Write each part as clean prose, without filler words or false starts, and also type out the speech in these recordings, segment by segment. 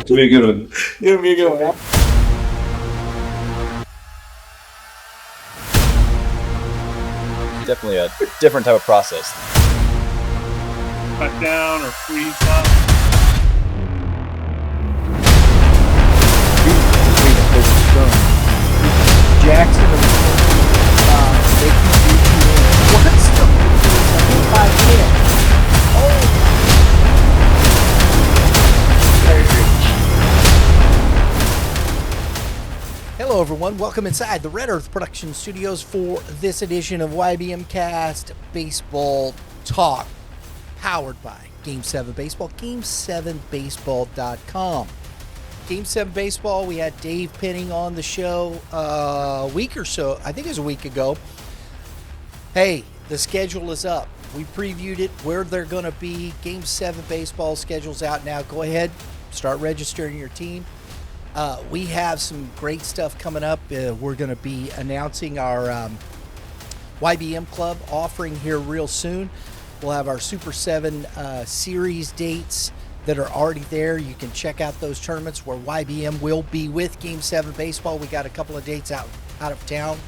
It'll be a good one. It'll be a good one. Definitely a different type of process. Cut down or freeze up. Jackson they can do what's the 5-10. Oh, hello everyone, welcome inside the Red Earth Production Studios for this edition of YBMcast Baseball Talk, powered by Game 7 Baseball, Game7Baseball.com. Game 7 Baseball, we had Dave Penning on the show a week or so, I think it was a week ago. Hey, the schedule is up. We previewed it, where they're going to be. Game 7 Baseball schedule's out now. Go ahead, start registering your team. We have some great stuff coming up. We're going to be announcing our YBM Club offering here real soon. We'll have our Super 7 series dates that are already there. You can check out those tournaments where YBM will be with Game 7 Baseball. We got a couple of dates out of town.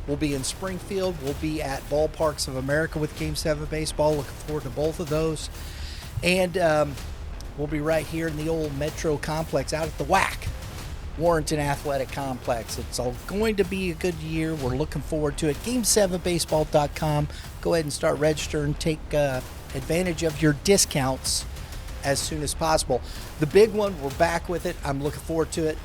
We'll be in Springfield. We'll be at Ballparks of America with Game 7 Baseball. Looking forward to both of those. And we'll be right here in the old Metro Complex out at the WAC, Warrenton Athletic Complex. It's all going to be a good year. We're looking forward to it. Game7Baseball.com. Go ahead and start registering. Take advantage of your discounts as soon as possible. The big one, we're back with it. I'm looking forward to it.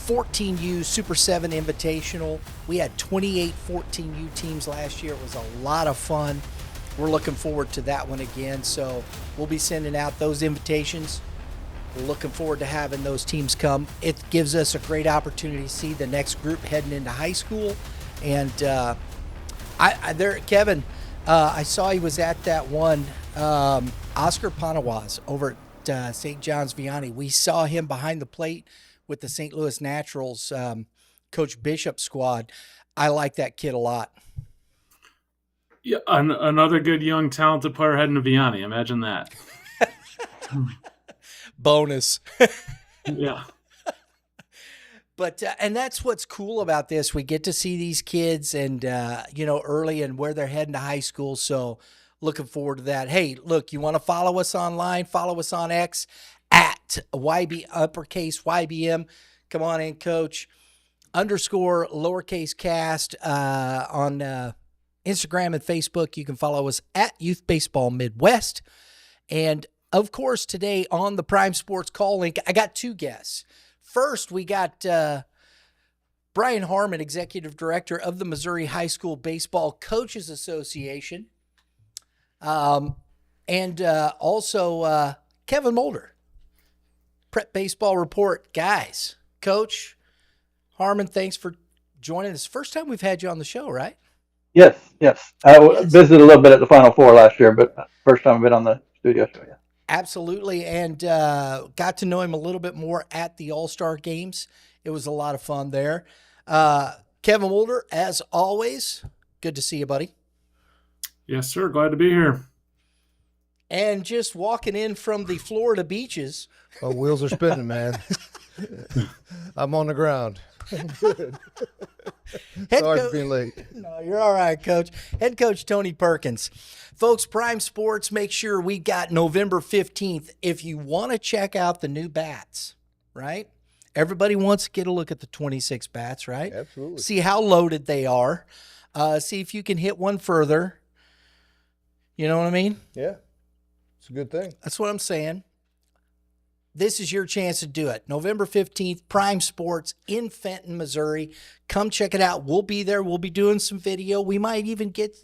14U Super 7 Invitational. We had 28 14U teams last year. It was a lot of fun. We're looking forward to that one again. So we'll be sending out those invitations. We're looking forward to having those teams come. It gives us a great opportunity to see the next group heading into high school. And Kevin, I saw he was at that one. Oscar Panawaz over at St. John's Vianney. We saw him behind the plate with the St. Louis Naturals Coach Bishop squad. I like that kid a lot. Yeah, another good young talented player heading to Vianney. Imagine that. Bonus. Yeah. But and that's what's cool about this. We get to see these kids and early and where they're heading to high school. So looking forward to that. Hey, look, you want to follow us online? Follow us on X at YBM. Come on in, Coach. _ lowercase cast on Instagram and Facebook. You can follow us at Youth Baseball Midwest. And of course, today on the Prime Sports Call Link, I got two guests. First, we got Bryan Harmon, Executive Director of the Missouri High School Baseball Coaches Association. And also Kevin Mulder, Prep Baseball Report. Guys, Coach Harmon, thanks for joining us. First time we've had you on the show, right? Yes. I visited a little bit at the Final Four last year, but first time I've been on the studio show, yeah. Absolutely, and got to know him a little bit more at the All-Star Games. It was a lot of fun there. Kevin Mulder, as always, good to see you, buddy. Yes, sir. Glad to be here. And just walking in from the Florida beaches. Oh, wheels are spinning, man. I'm on the ground. I'm good. Sorry for being late. No, you're all right, Coach. Head Coach Tony Perkins. Folks, Prime Sports, make sure we got November 15th. If you want to check out the new bats, right? Everybody wants to get a look at the 26 bats, right? Absolutely. See how loaded they are. See if you can hit one further. You know what I mean? Yeah. It's a good thing. That's what I'm saying. This is your chance to do it. November 15th, Prime Sports in Fenton, Missouri. Come check it out. We'll be there. We'll be doing some video. We might even get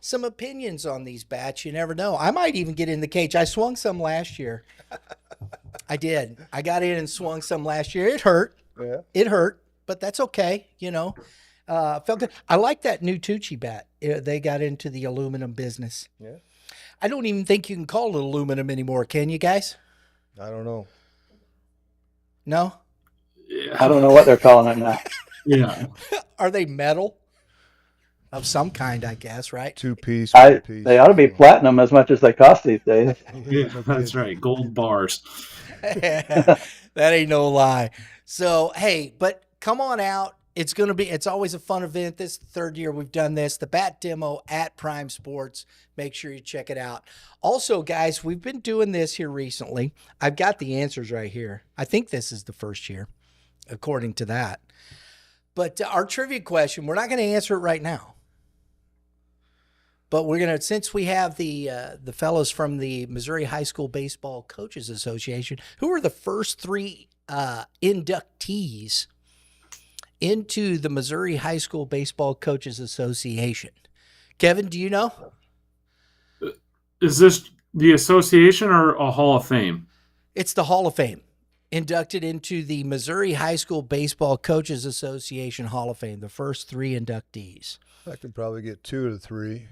some opinions on these bats. You never know. I might even get in the cage. I swung some last year. I did. I got in and swung some last year. It hurt. Yeah. It hurt, but that's okay. Felt good. I like that new Tucci bat. They got into the aluminum business. Yeah. I don't even think you can call it aluminum anymore. Can you guys? I don't know. No? Yeah. I don't know what they're calling it now. Yeah. Are they metal? of some kind, I guess, right? 2-piece, They 1-piece. ought to be platinum as much as they cost these days. Yeah, No that's kidding. right. Gold bars. That ain't no lie. So, hey, but come on out. It's always a fun event. This is the third year we've done this. The bat demo at Prime Sports. Make sure you check it out. Also, guys, we've been doing this here recently. I've got the answers right here. I think this is the first year, according to that. But our trivia question, we're not going to answer it right now. But we're going to, since we have the fellows from the Missouri High School Baseball Coaches Association, who are the first three inductees into the Missouri High School Baseball Coaches Association. Kevin, do you know? Is this the association or a Hall of Fame? It's the Hall of Fame. Inducted into the Missouri High School Baseball Coaches Association Hall of Fame, the first three inductees. I could probably get 2 of the 3.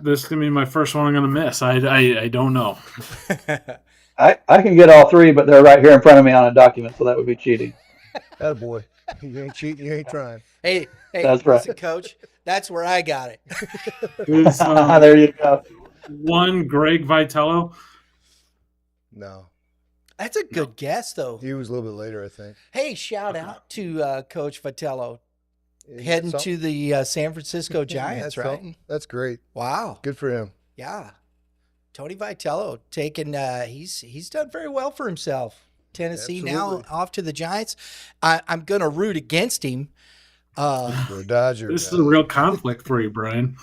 This is going to be my first one I'm going to miss. I don't know. I can get all 3, but they're right here in front of me on a document, so that would be cheating. Attaboy. You ain't cheating, you ain't trying. Hey, That's right. listen, Coach, that's where I got it. Is, There you go. one Greg Vitello? No. That's a good guess, though. He was a little bit later, I think. Hey, shout out to Coach Vitello Yeah, heading something. to the San Francisco Giants, That's right? something. That's great. Wow. Good for him. Yeah. Tony Vitello taking he's done very well for himself. Tennessee Absolutely. now off to the Giants. I'm going to root against him. For a Dodger. This is a real conflict for you, Brian.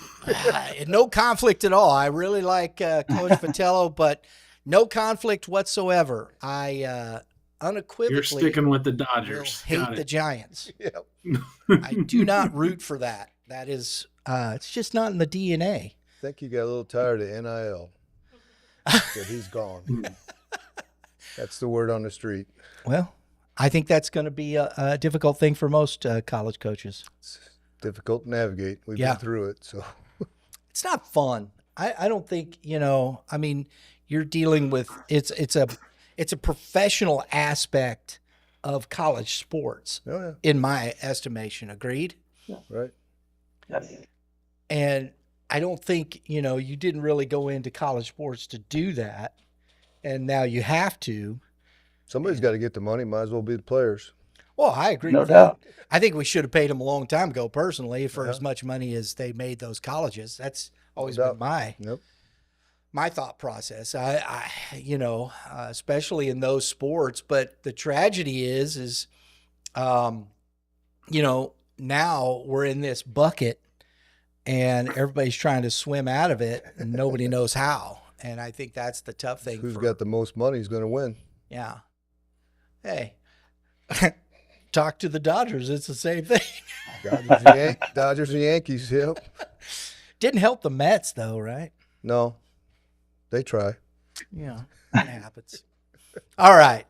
No conflict at all. I really like Coach Vitello, but no conflict whatsoever. I unequivocally You're sticking with the will Dodgers. hate Got the it. Giants. Yep. I do not root for that. That is, it's just not in the DNA. I think he got a little tired of NIL. So he's gone. That's the word on the street. Well, I think that's going to be a difficult thing for most college coaches. It's difficult to navigate. We've Yeah. been through it. So It's not fun. I don't think, I mean, you're dealing with, it's a professional aspect of college sports, oh, in my estimation. Agreed? yeah. Right. Yes. And I don't think, you didn't really go into college sports to do that. And now you have to. Somebody's got to get the money. Might as well be the players. Well, I agree No with doubt. that. I think we should have paid them a long time ago, personally, for Yeah. as much money as they made those colleges. That's always No been my Yep. thought process. Especially in those sports. But the tragedy is, now we're in this bucket and everybody's trying to swim out of it and nobody knows how. And I think that's the tough thing. Who's got the most money is going to win. Yeah. Hey, talk to the Dodgers. It's the same thing. Dodgers and Yankees. Yep. Didn't help the Mets though, right? No. They try. Yeah, that happens. All right.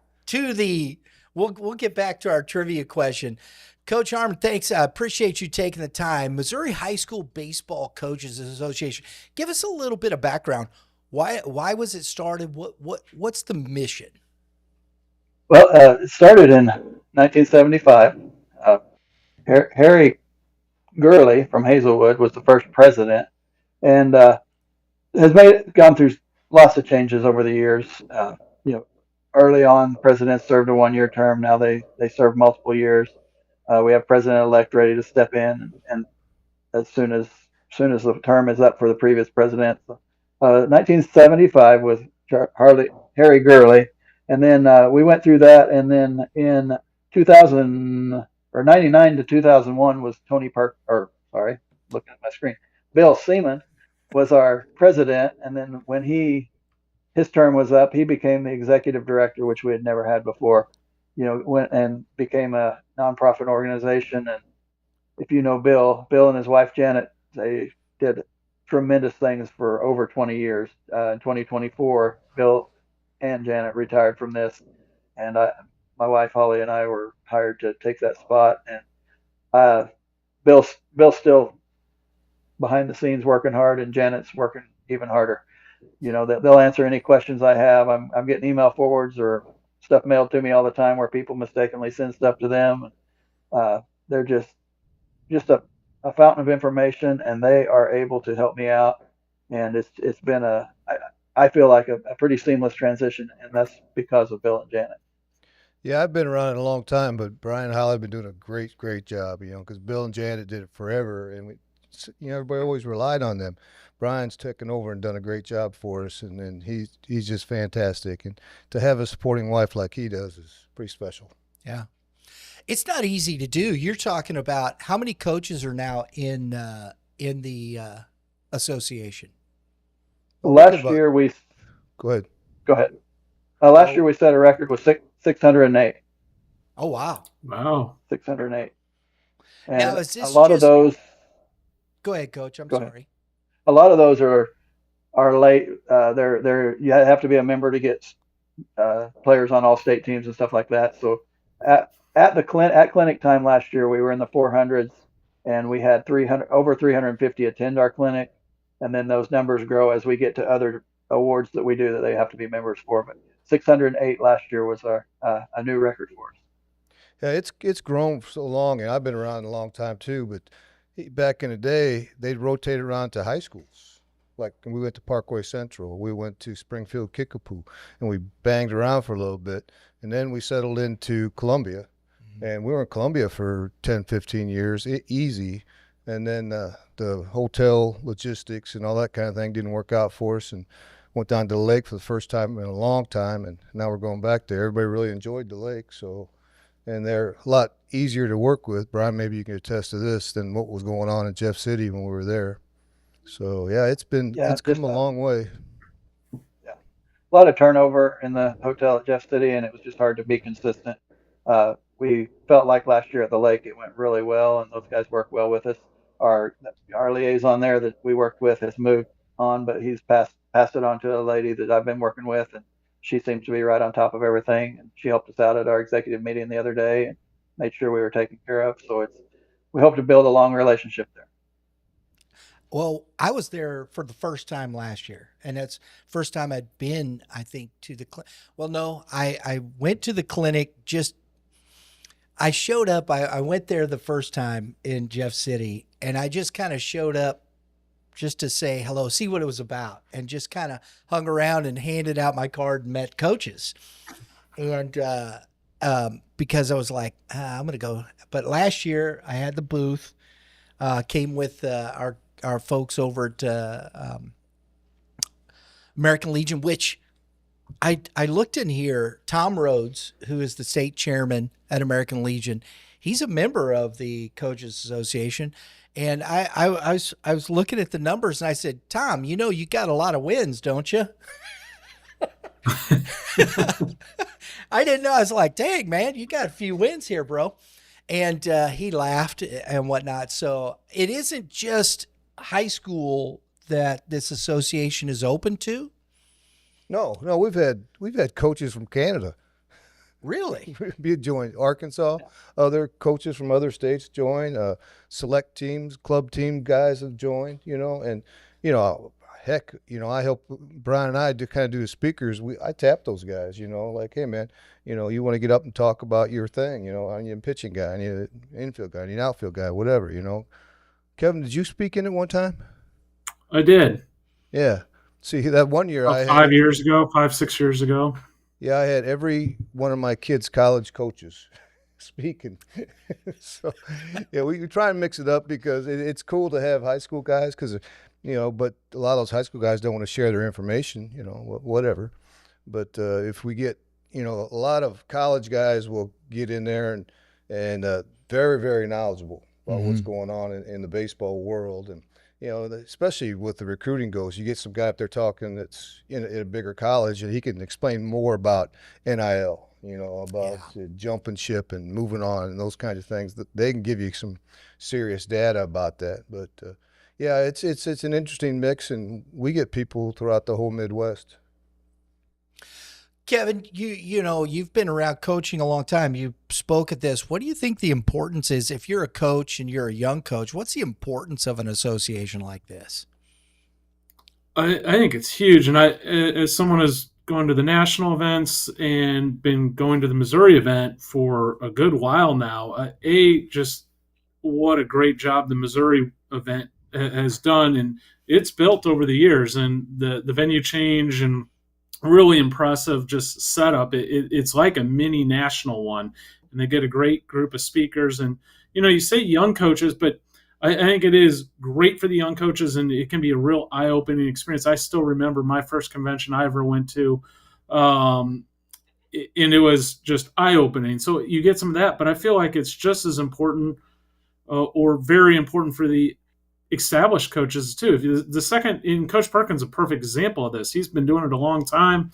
We'll get back to our trivia question. Coach Harmon, thanks. I appreciate you taking the time. Missouri High School Baseball Coaches Association. Give us a little bit of background. Why was it started? What's the mission? Well, it started in 1975. Harry Gurley from Hazelwood was the first president, and has gone through lots of changes over the years. Early on, presidents served a 1-year term. Now they serve multiple years. We have president-elect ready to step in, and as soon as the term is up for the previous president. 1975 was Harry Gurley, and then we went through that, and then in 2000 or 99 to 2001 was looking at my screen. Bill Seaman was our president, and then when his term was up, he became the executive director, which we had never had before. Went and became a nonprofit organization. And if you know Bill and his wife Janet, they did tremendous things for over 20 years. In 2024, Bill and Janet retired from this, and my wife Holly and I were hired to take that spot. And Bill's still behind the scenes working hard, and Janet's working even harder. They'll answer any questions I have. I'm getting email forwards or stuff mailed to me all the time where people mistakenly send stuff to them. they're just a fountain of information, and they are able to help me out. And it's been I feel like a pretty seamless transition, and that's because of Bill and Janet. Yeah, I've been around it a long time, but Brian and Holly have been doing a great job, because Bill and Janet did it forever, and everybody always relied on them. Brian's taken over and done a great job for us, and he's just fantastic. And to have a supporting wife like he does is pretty special. Yeah. It's not easy to do. You're talking about how many coaches are now in the association? Last year we Go ahead. Go ahead. Last year we set a record with 608. Oh wow! Wow. 608. And now, a lot of those. Go ahead, Coach. I'm sorry. A lot of those are late. They're you have to be a member to get players on all state teams and stuff like that. So at clinic time last year, we were in the 400s, and we had over 350 attend our clinic, and then those numbers grow as we get to other awards that we do that they have to be members for. But 608 last year was a new record for us. Yeah, it's grown for so long, and I've been around a long time too. But back in the day, they'd rotate around to high schools. Like we went to Parkway Central, we went to Springfield Kickapoo, and we banged around for a little bit, and then we settled into Columbia, and we were in Columbia for 10, 15 years, easy. And then the hotel logistics and all that kind of thing didn't work out for us, and went down to the lake for the first time in a long time, and now we're going back there. Everybody really enjoyed the lake, and they're a lot easier to work with. Brian, maybe you can attest to this, than what was going on in Jeff City when we were there. So yeah, it's come a long way. Yeah, a lot of turnover in the hotel at Jeff City, and it was just hard to be consistent. We felt like last year at the lake it went really well, and those guys worked well with us. Our liaison there that we worked with has moved on, but he's passed it on to a lady that I've been working with, and she seems to be right on top of everything. And she helped us out at our executive meeting the other day and made sure we were taken care of. So we hope to build a long relationship there. Well, I was there for the first time last year, and that's first time I'd been, I think, to the clinic. Well, no, I went to the clinic I showed up. I went there the first time in Jeff City, and I just kind of showed up just to say hello, see what it was about, and just kind of hung around and handed out my card and met coaches. And because I was like, I'm going to go. But last year I had the booth, came with our folks over at American Legion, which I looked in here. Tom Rhodes, who is the state chairman at American Legion, he's a member of the Coaches Association. And I was looking at the numbers, and I said, Tom, you got a lot of wins, don't you? I didn't know. I was like, dang, man, you got a few wins here, bro. And he laughed and whatnot. So it isn't just high school that this association is open to. No, we've had coaches from Canada. Really? We joined Arkansas. Other coaches from other states joined. Select teams, club team guys have joined. And heck, I help Brian and I do the speakers. I tap those guys. Like, hey man, you want to get up and talk about your thing. I need a pitching guy, I need an infield guy, I need an outfield guy, whatever. Kevin, did you speak in it one time? I did. Yeah. See, that one year About 5 years ago, 6 years ago. Yeah, I had every one of my kids' college coaches speaking. So, yeah, we try and mix it up because it's cool to have high school guys because, but a lot of those high school guys don't want to share their information, whatever. But if we get, a lot of college guys will get in there and very, very knowledgeable about what's going on in the baseball world. And, especially with the recruiting goals, you get some guy up there talking that's in a bigger college, and he can explain more about NIL, about jumping ship and moving on and those kinds of things. That they can give you some serious data about that. But yeah, it's an interesting mix, and we get people throughout the whole Midwest. Kevin, you've been around coaching a long time. You spoke at this. What do you think the importance is if you're a coach and you're a young coach? What's the importance of an association like this? I think it's huge. And as someone who's gone to the national events and been going to the Missouri event for a good while now, just what a great job the Missouri event has done, and it's built over the years, and the venue change and really impressive just setup. It's like a mini national one, and they get a great group of speakers. And you say young coaches, but I think it is great for the young coaches, and it can be a real eye-opening experience. I still remember my first convention I ever went to, and it was just eye-opening. So you get some of that, but I feel like it's just as important, or very important for the established coaches too. The second, in Coach Perkins, a perfect example of this. He's been doing it a long time.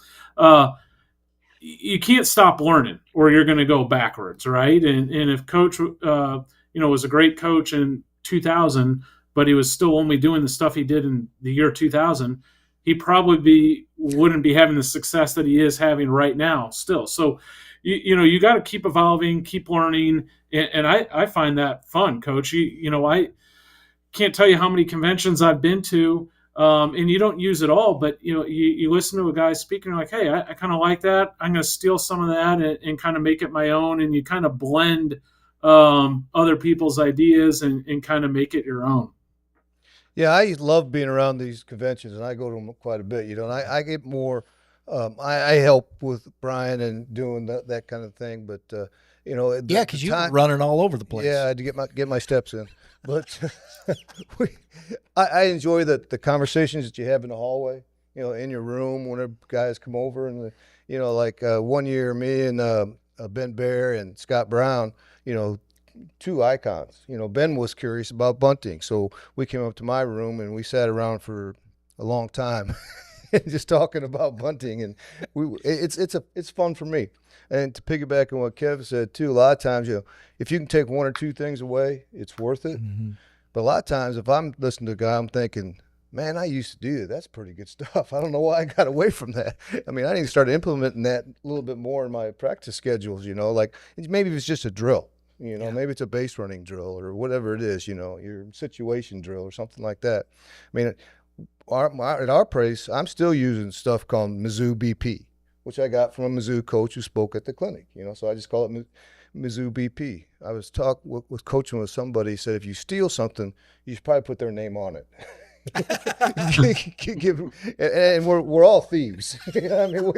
You can't stop learning, or you're going to go backwards, right? And if Coach, was a great coach in 2000, but he was still only doing the stuff he did in the year 2000, he probably wouldn't be having the success that he is having right now still. So, you got to keep evolving, keep learning, and I find that fun, Coach. I can't tell you how many conventions I've been to, and you don't use it all, but you listen to a guy speaking, you're like, hey, I kind of like that. I'm going to steal some of that and kind of make it my own, and you kind of blend other people's ideas and kind of make it your own. Yeah, I love being around these conventions, and I go to them quite a bit. And I get more. I help with Bryan and doing that kind of thing, but yeah, because you're running all over the place. Yeah, I had to get my steps in. But I enjoy the conversations that you have in the hallway, in your room whenever guys come over. And, like 1 year, me and Ben Bear and Scott Brown, two icons. Ben was curious about bunting. So we came up to my room and we sat around for a long time just talking about bunting. And it's fun for me. And to piggyback on what Kev said too, a lot of times, if you can take one or two things away, it's worth it. Mm-hmm. But a lot of times, if I'm listening to a guy, I'm thinking, man, I used to do that. That's pretty good stuff. I don't know why I got away from that. I mean, I need to start implementing that a little bit more in my practice schedules, like maybe it's just a drill, maybe it's a base running drill or whatever it is, your situation drill or something like that. I mean, at our place, I'm still using stuff called M.H.S.B.C.A, which I got from a Mizzou coach who spoke at the clinic, so I just call it M.H.S.B.C.A. I was with coaching with somebody, said if you steal something, you should probably put their name on it. And we're all thieves. I mean,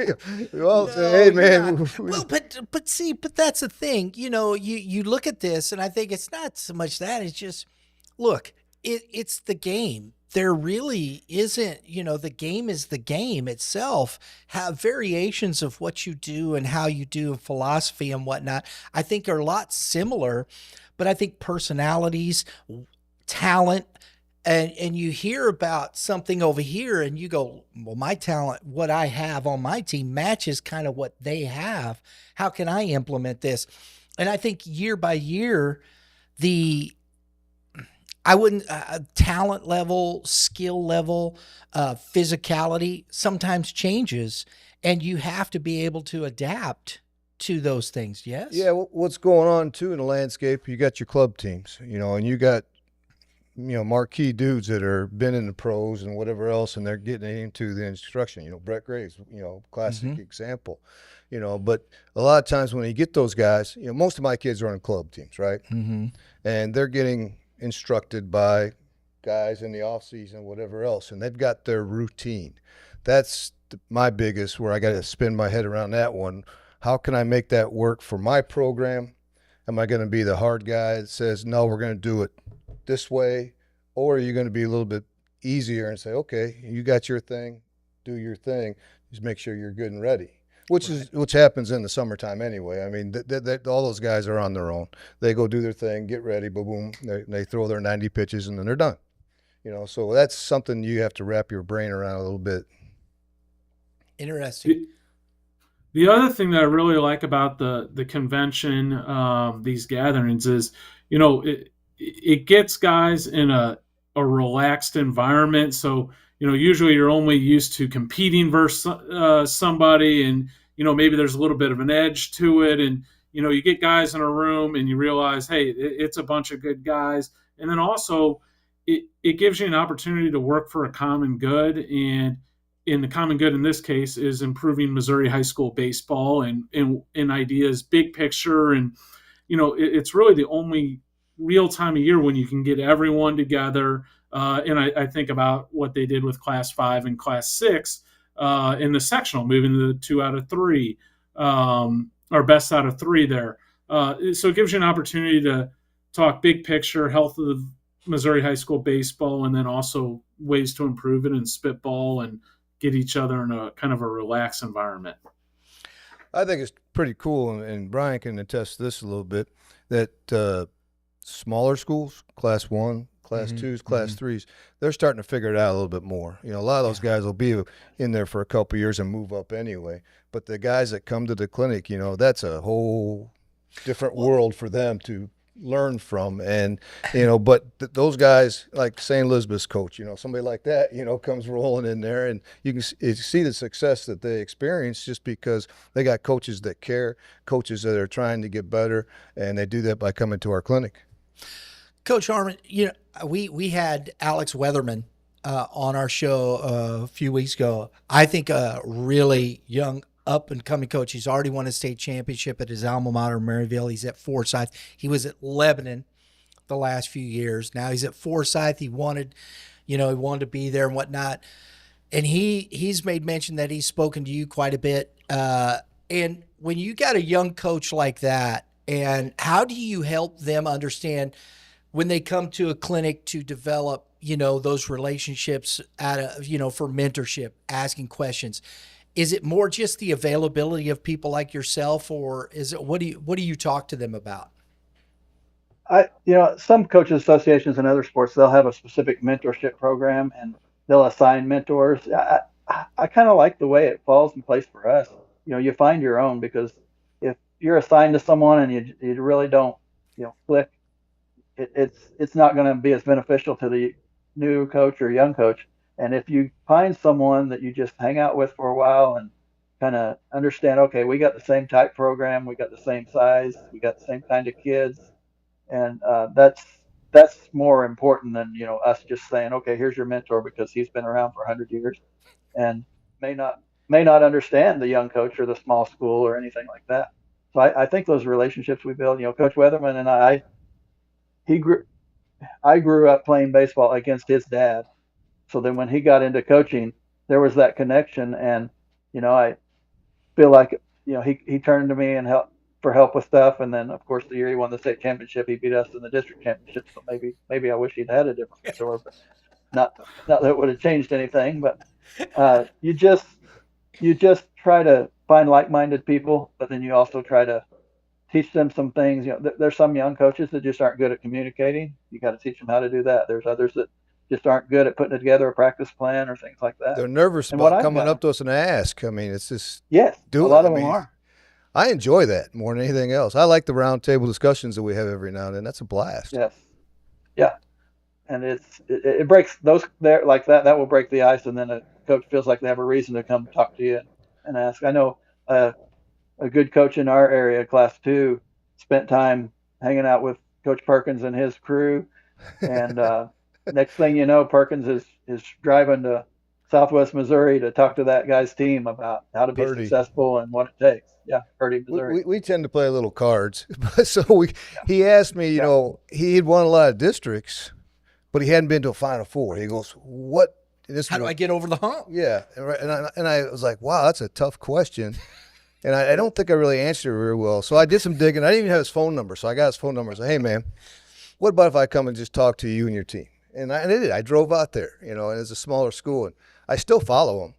we all say, hey, man. Well, but that's the thing. You look at this, and I think it's not so much that. It's just, look, it's the game. There really isn't, the game is the game itself. Have variations of what you do and how you do philosophy and whatnot, I think are a lot similar, but I think personalities, talent, and you hear about something over here and you go, well, my talent, what I have on my team matches kind of what they have. How can I implement this? And I think year by year, talent level, skill level, physicality sometimes changes, and you have to be able to adapt to those things. Yes. Yeah. What's going on too in the landscape? You got your club teams, and you got, marquee dudes that are been in the pros and whatever else, and they're getting into the instruction. Brett Graves, classic example. But a lot of times when you get those guys, most of my kids are on club teams, right? Mm-hmm. And they're getting instructed by guys in the off season, whatever else, and they've got their routine. That's my biggest, where I got to spin my head around that one. How can I make that work for my program? Am I going to be the hard guy that says, no, we're going to do it this way? Or are you going to be a little bit easier and say, okay, you got your thing, do your thing, just make sure you're good and ready. Which happens in the summertime anyway. I mean, all those guys are on their own. They go do their thing, get ready, boom, they throw their 90 pitches, and then they're done. So that's something you have to wrap your brain around a little bit. Interesting. The other thing that I really like about the convention, these gatherings, is, it gets guys in a relaxed environment. So, usually you're only used to competing versus somebody, and, maybe there's a little bit of an edge to it. And, you get guys in a room and you realize, hey, it's a bunch of good guys. And then also it gives you an opportunity to work for a common good. And in the common good in this case is improving Missouri high school baseball and ideas, big picture. And, it's really the only real time of year when you can get everyone together. And I think about what they did with Class 5 and Class 6 in the sectional, moving to the 2 out of 3, or best out of 3 there. So it gives you an opportunity to talk big picture, health of the Missouri high school baseball, and then also ways to improve it and spitball and get each other in a kind of a relaxed environment. I think it's pretty cool, and Bryan can attest to this a little bit, that smaller schools, Class 1, Class 2s, Class 3s, they're starting to figure it out a little bit more. You know, a lot of those guys will be in there for a couple of years and move up anyway. But the guys that come to the clinic, you know, that's a whole different world for them to learn from. And, you know, but those guys, like St. Elizabeth's coach, you know, somebody like that, you know, comes rolling in there, and you can see the success that they experience just because they got coaches that care, coaches that are trying to get better, and they do that by coming to our clinic. Coach Harmon, you know, we had Alex Weatherman on our show a few weeks ago. I think a really young up-and-coming coach. He's already won a state championship at his alma mater, Maryville. He's at Forsyth. He was at Lebanon the last few years. Now he's at Forsyth. He wanted to be there and whatnot. And he's made mention that he's spoken to you quite a bit. And when you got a young coach like that, and how do you help them understand when they come to a clinic to develop, you know, those relationships for mentorship, asking questions? Is it more just the availability of people like yourself, or is it what do you talk to them about? Some coaches associations and other sports, they'll have a specific mentorship program and they'll assign mentors. I kind of like the way it falls in place for us. You know, you find your own, because if you're assigned to someone and you really don't, you know, click, it's not going to be as beneficial to the new coach or young coach. And if you find someone that you just hang out with for a while and kind of understand, okay, we got the same type program, we got the same size, we got the same kind of kids, and that's more important than, you know, us just saying, okay, here's your mentor because he's been around for 100 years and may not understand the young coach or the small school or anything like that. So I think those relationships we build, you know, Coach Weatherman and I grew up playing baseball against his dad. So then when he got into coaching, there was that connection. And, you know, I feel like, you know, he turned to me and for help with stuff. And then, of course, the year he won the state championship, he beat us in the district championship. So maybe I wish he'd had a different mentor, but not that it would have changed anything. But you just try to find like-minded people, but then you also try to teach them some things. You know, there's some young coaches that just aren't good at communicating. You got to teach them how to do that. There's others that just aren't good at putting together a practice plan or things like that. They're nervous about coming up to us and ask. I mean, it's just yes, a lot of them are. I enjoy that more than anything else. I like the round table discussions that we have every now and then. That's a blast. Yes, yeah, and it breaks those there like that. That will break the ice, and then a coach feels like they have a reason to come talk to you and ask. I know a good coach in our area, Class 2, spent time hanging out with Coach Perkins and his crew, and next thing you know, Perkins is driving to Southwest Missouri to talk to that guy's team about how to be successful and what it takes. Yeah, Purdy, Missouri. We tend to play a little cards. So he asked me, you know, he had won a lot of districts, but he hadn't been to a Final Four. He goes, what? How do I get over the hump? Yeah, and I was like, wow, that's a tough question. And I don't think I really answered it very well. So I did some digging. I didn't even have his phone number. So I got his phone number. I said, hey, man, what about if I come and just talk to you and your team? And I did it. I drove out there, you know, and it's a smaller school. And I still follow him.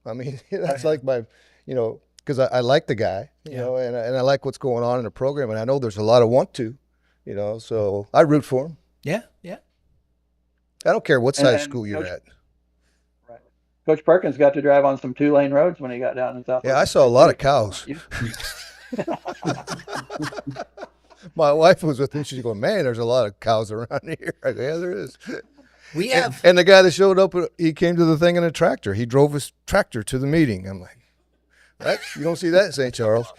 I mean, that's like my, you know, because I like the guy, you know, and I like what's going on in the program. And I know there's a lot of want to, you know, so I root for him. Yeah, yeah. I don't care what size school you're at. Right. Coach Perkins got to drive on some 2-lane roads when he got down in South. Yeah, I saw a lot of cows. My wife was with me. She's going, man, there's a lot of cows around here. I go, yeah, there is. We have. And the guy that showed up, he came to the thing in a tractor. He drove his tractor to the meeting. I'm like, you don't see that in St. Charles.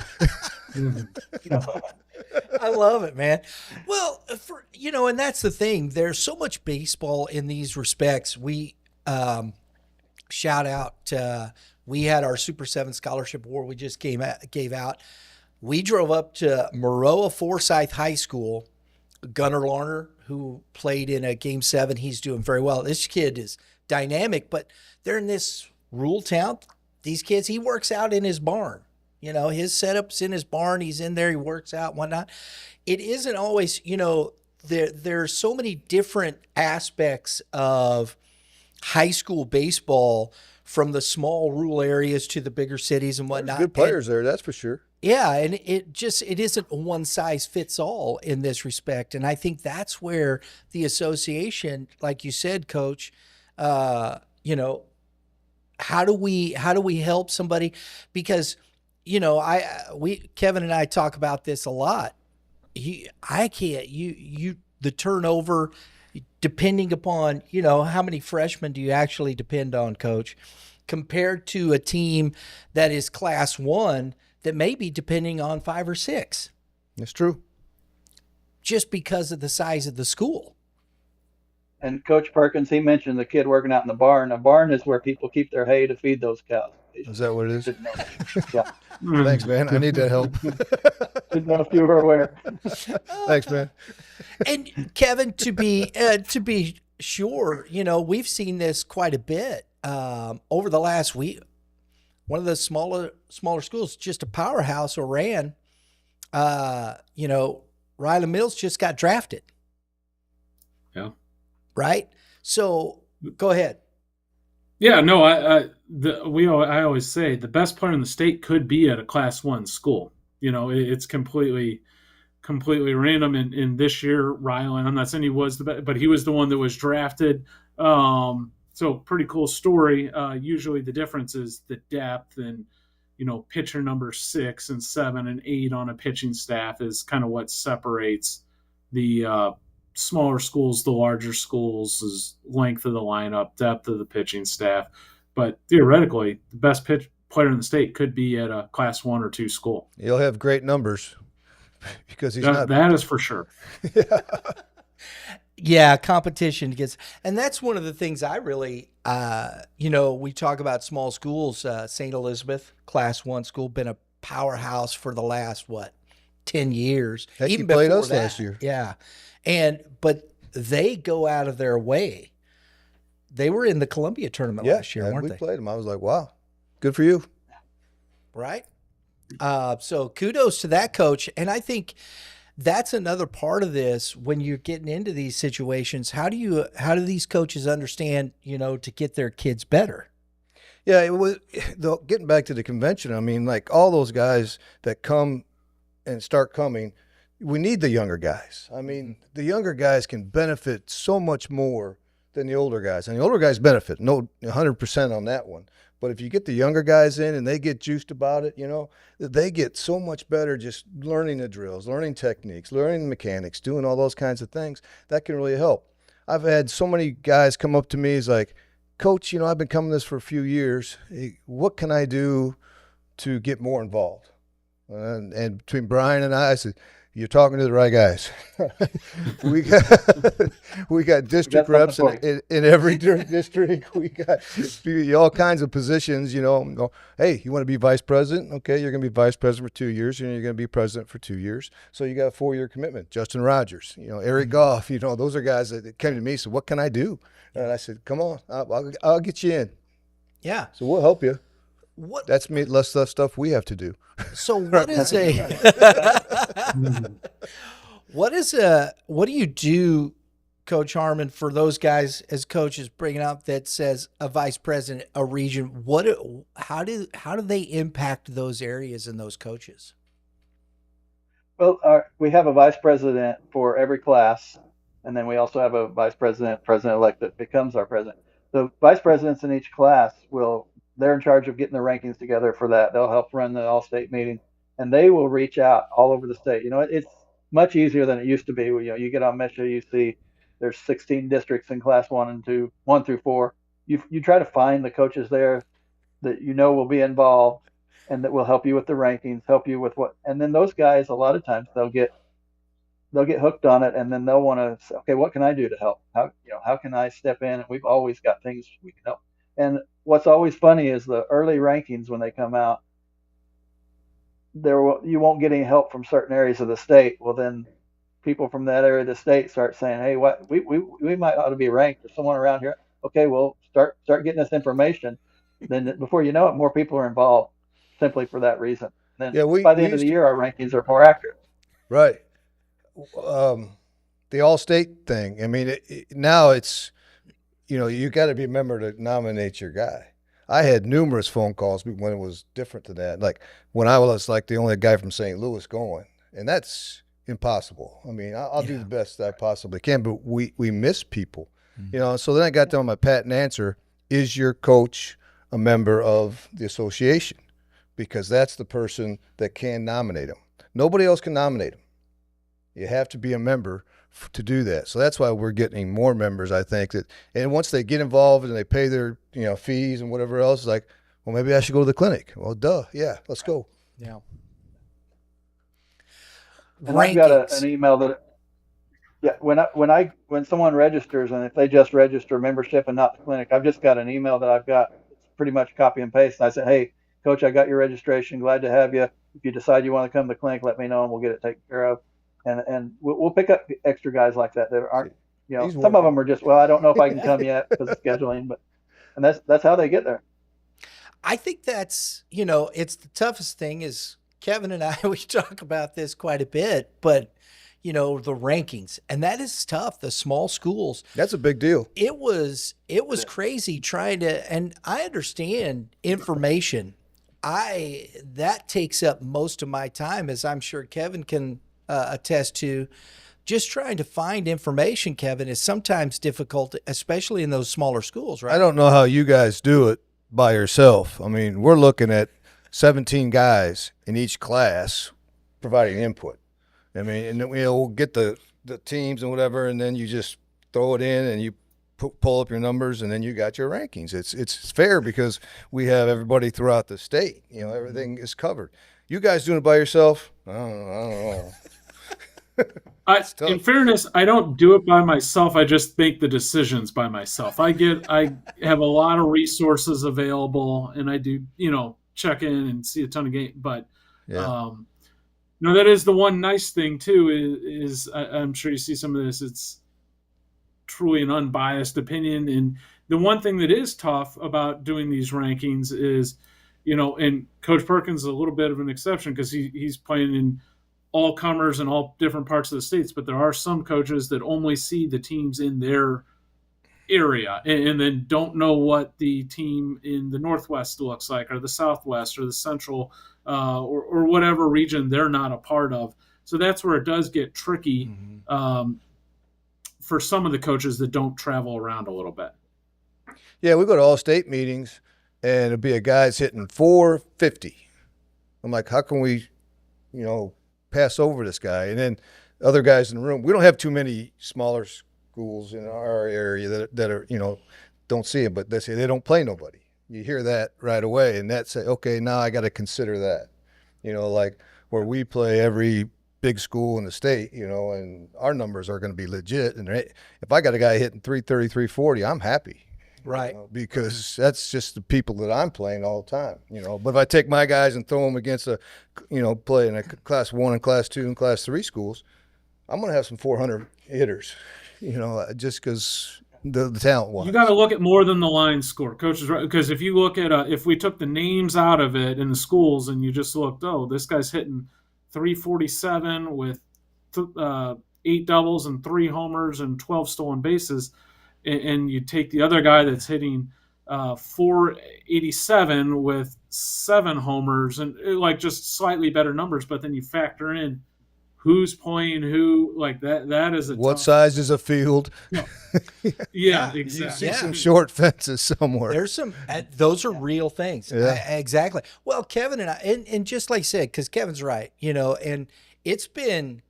I love it, man. Well, and that's the thing. There's so much baseball in these respects. We shout out. We had our Super 7 Scholarship Award we just gave out. We drove up to Maroa Forsyth High School Gunnar Larner, who played in a Game 7. He's doing very well. This kid is dynamic, but they're in this rural town. These kids, he works out in his barn. His setup's in his barn. He's in there. He works out, whatnot. It isn't always, there's so many different aspects of high school baseball, from the small rural areas to the bigger cities and whatnot. There's good players there, that's for sure. Yeah, and it isn't one size fits all in this respect. And I think that's where the association, like you said, Coach, how do we help somebody? Because Kevin and I talk about this a lot. I can't the turnover, depending upon how many freshmen do you actually depend on, Coach, compared to a team that is Class 1 that may be depending on 5 or 6. That's true. Just because of the size of the school. And Coach Perkins, he mentioned the kid working out in the barn. A barn is where people keep their hay to feed those cows. Is that what it is? Yeah. Thanks, man. I need that help. Didn't know if you were aware. Thanks, man. And Kevin, to be sure, we've seen this quite a bit over the last week. One of the smaller schools, just a powerhouse, Oran. Ryland Mills just got drafted. Yeah. Right. So go ahead. Yeah. No. I always say the best player in the state could be at a Class 1 school. It's completely random. And this year, Ryland, I'm not saying he was the best, but he was the one that was drafted. So pretty cool story. Usually the difference is the depth, and pitcher number 6 and 7 and 8 on a pitching staff is kind of what separates the smaller schools, the larger schools, is length of the lineup, depth of the pitching staff. But theoretically, the best player in the state could be at a Class 1 or 2 school. He'll have great numbers because he's not. That is for sure. Yeah, competition gets, and that's one of the things I really, we talk about small schools. St. Elizabeth, Class 1 school, been a powerhouse for the last 10 years. Heck, even he played before us that. last year. Yeah, but they go out of their way. They were in the Columbia tournament last year, weren't we they? We played them. I was like, wow, good for you. Right. So kudos to that coach, and I think that's another part of this when you're getting into these situations. How do these coaches understand, to get their kids better? Yeah, it was getting back to the convention. I mean, like all those guys that come and start coming, we need the younger guys. I mean, the younger guys can benefit so much more than the older guys. And the older guys benefit, no, 100% on that one. But if you get the younger guys in and they get juiced about it, they get so much better just learning the drills, learning techniques, learning the mechanics, doing all those kinds of things. That can really help. I've had so many guys come up to me, it's like, Coach, I've been coming this for a few years. Hey, what can I do to get more involved? And between Bryan and I said, you're talking to the right guys. we got district reps in every district. We got all kinds of positions, Hey, you want to be vice president? Okay, you're going to be vice president for 2 years, and you're going to be president for 2 years. So you got a 4-year commitment. Justin Rogers, Eric Goff, those are guys that came to me and said, what can I do? And I said, come on, I'll get you in. Yeah. So we'll help you. That's less stuff we have to do. So what do you do, Coach Harmon, for those guys as coaches bringing up that says a vice president, a region? How do they impact those areas and those coaches? Well, we have a vice president for every class, and then we also have a vice president-elect that becomes our president. The vice presidents in each class they're in charge of getting the rankings together for that. They'll help run the all-state meeting, and they will reach out all over the state. It's much easier than it used to be. You get on MESHA, you see there's 16 districts in Class 1 and 2, 1 through 4. You try to find the coaches there that will be involved and that will help you with the rankings, help you with and then those guys, a lot of times they'll get hooked on it, and then they'll want to say, okay, what can I do to help? How can I step in? And we've always got things we can help. And what's always funny is the early rankings when they come out, you won't get any help from certain areas of the state. Well, then people from that area of the state start saying, "Hey, what we might ought to be ranked, or someone around here." Okay, well, start getting us information. Then before you know it, more people are involved simply for that reason. Then Yeah, we by the we end of used the to, year, our rankings are more accurate. right. The all-state thing. I mean, now it's, you got to be a member to nominate your guy. I had numerous phone calls when it was different to that. Like when I was like the only guy from St. Louis going, and that's impossible. I mean, I'll do the best I possibly can, but we miss people, So then I got down my patent answer: is your coach a member of the association? Because that's the person that can nominate him. Nobody else can nominate him. You have to be a member to do that. So that's why we're getting more members, I think. And once they get involved and they pay their fees and whatever else, it's like, well, maybe I should go to the clinic. Well, duh, yeah, let's go. Yeah. And I've got an email that when someone registers, and if they just register membership and not the clinic, I've just got an email that I've got. It's pretty much copy and paste. And I said, "Hey, coach, I got your registration. Glad to have you. If you decide you want to come to the clinic, let me know and we'll get it taken care of." And we'll pick up extra guys like that aren't, some of them are just, well, I don't know if I can come yet because of scheduling, and that's how they get there. I think that's, it's the toughest thing is Kevin and I, we talk about this quite a bit, but the rankings, and that is tough. The small schools. That's a big deal. It was crazy trying to, and I understand information. That takes up most of my time, as I'm sure Kevin can attest to. Just trying to find information, Kevin, is sometimes difficult, especially in those smaller schools, right? I don't know how you guys do it by yourself. I mean, we're looking at 17 guys in each class providing input. I mean, and then we'll get the teams and whatever, and then you just throw it in and you pull up your numbers, and then you got your rankings. It's fair because we have everybody throughout the state. Everything is covered. You guys doing it by yourself? I don't know. In fairness, I don't do it by myself. I just make the decisions by myself. I have a lot of resources available, and I do, check in and see a ton of games. But, that is the one nice thing too. Is I'm sure you see some of this. It's truly an unbiased opinion, and the one thing that is tough about doing these rankings is, and Coach Perkins is a little bit of an exception because he's playing in all comers in all different parts of the states, but there are some coaches that only see the teams in their area and then don't know what the team in the Northwest looks like, or the Southwest, or the Central, or whatever region they're not a part of. So that's where it does get tricky for some of the coaches that don't travel around a little bit. Yeah, we go to all state meetings, and it'll be a guy's hitting 450. I'm like, how can we, pass over this guy? And then other guys in the room, we don't have too many smaller schools in our area that are, don't see it, but they say they don't play nobody. You hear that right away, and that say, okay, now I got to consider that, like where we play every big school in the state, and our numbers are going to be legit. And if I got a guy hitting 330, 340, I'm happy. Right. Because that's just the people that I'm playing all the time, But if I take my guys and throw them against play in a class 1 and class 2 and class 3 schools, I'm going to have some 400 hitters, just because the talent wise. You got to look at more than the line score, coaches, right? Because if you look at if we took the names out of it in the schools and you just looked, this guy's hitting 347 with 8 doubles and 3 homers and 12 stolen bases, and you take the other guy that's hitting 487 with 7 homers and like just slightly better numbers, but then you factor in who's playing who, like that is what size is a field? Yeah, exactly. You see some short fences somewhere. There's some, those are real things. Yeah. Exactly. Well, Kevin and I, and just like I said, because Kevin's right, and it's been,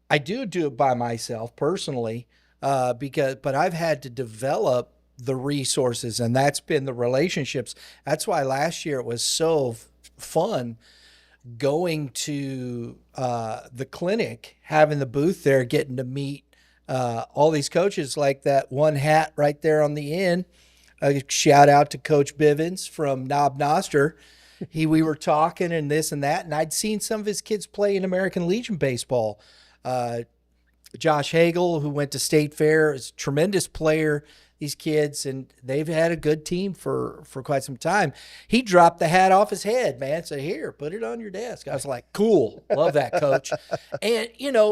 I do it by myself personally, but I've had to develop the resources, and that's been the relationships. That's why last year it was so fun going to the clinic, having the booth there, getting to meet all these coaches, like that one hat right there on the end. A shout out to Coach Bivens from Knob Noster. We were talking and this and that, and I'd seen some of his kids play in American Legion baseball. Josh Hagel, who went to State Fair, is a tremendous player. These kids, and they've had a good team for quite some time. He dropped the hat off his head, man. Said, "Here, put it on your desk." I was like, "Cool, love that, coach." And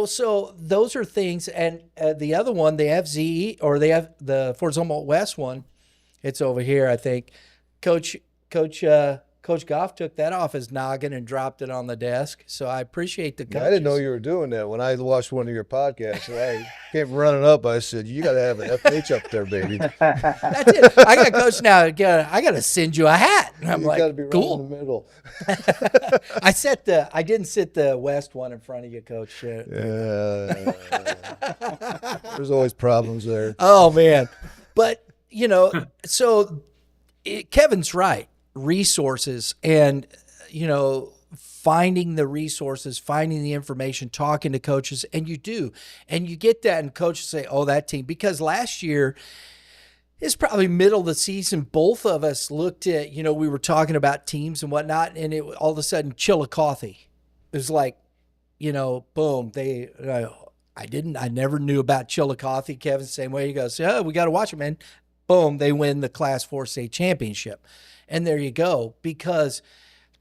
so those are things. And the other one, they have ZE, or they have the Fort Zumwalt West one. It's over here, I think. Coach Goff took that off his noggin and dropped it on the desk. So I appreciate the coaches. I didn't know you were doing that. When I watched one of your podcasts, I came running up. I said, "You got to have an FH up there, baby." That's it. I got coach now. I got to send you a hat. And I'm You like, got to be right cool. in the middle. I didn't sit the West one in front of you, Coach. There's always problems there. Oh man, but so Kevin's right. Resources and finding the resources, finding the information, talking to coaches, and you get that, and coaches say, "Oh, that team," because last year is probably middle of the season. Both of us looked at, we were talking about teams and whatnot, and it all of a sudden Chillicothe. It was like, boom. I never knew about Chillicothe. Kevin's the same way. He goes, "Oh, we got to watch it, man." Boom, they win the Class 4 state championship. And there you go. Because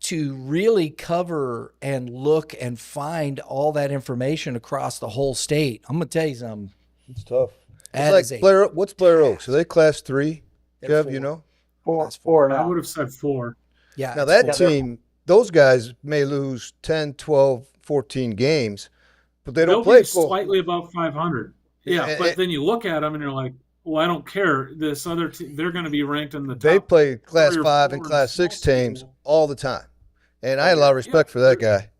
to really cover and look and find all that information across the whole state, I'm going to tell you something. It's tough. It's like Blair. What's Blair Oaks? Are they Class 3? Kev, Four I now. would have said 4. Yeah. Now that team, those guys may lose 10, 12, 14 games, but they don't They'll be play slightly above 500. Yeah, but then you look at them and you're like, well, I don't care. This other team, they're going to be ranked in the top. They play Class 3 or 5 4 and Class 6 small teams school. all the time. And I had a lot of respect for that guy.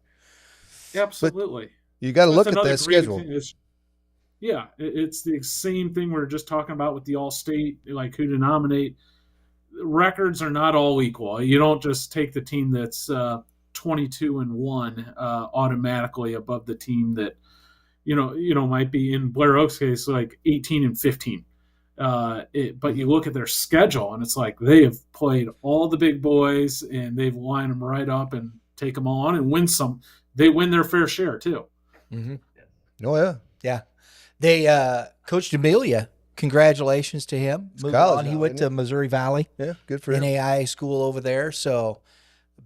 Absolutely. But you got to look at another that great schedule. thing is- yeah, it's the same thing we were just talking about with the All-State, like who to nominate. Records are not all equal. You don't just take the team that's 22-1 automatically above the team that might be, in Blair Oaks' case, like 18-15. But you look at their schedule, and it's like they have played all the big boys, and they've lined them right up and take them all on and win some. They win their fair share too. Mm-hmm. Oh yeah, yeah. They Coach D'Amelia. Congratulations to him. Moving on, he went to Missouri Valley. Yeah, good for him. NAIA school over there. So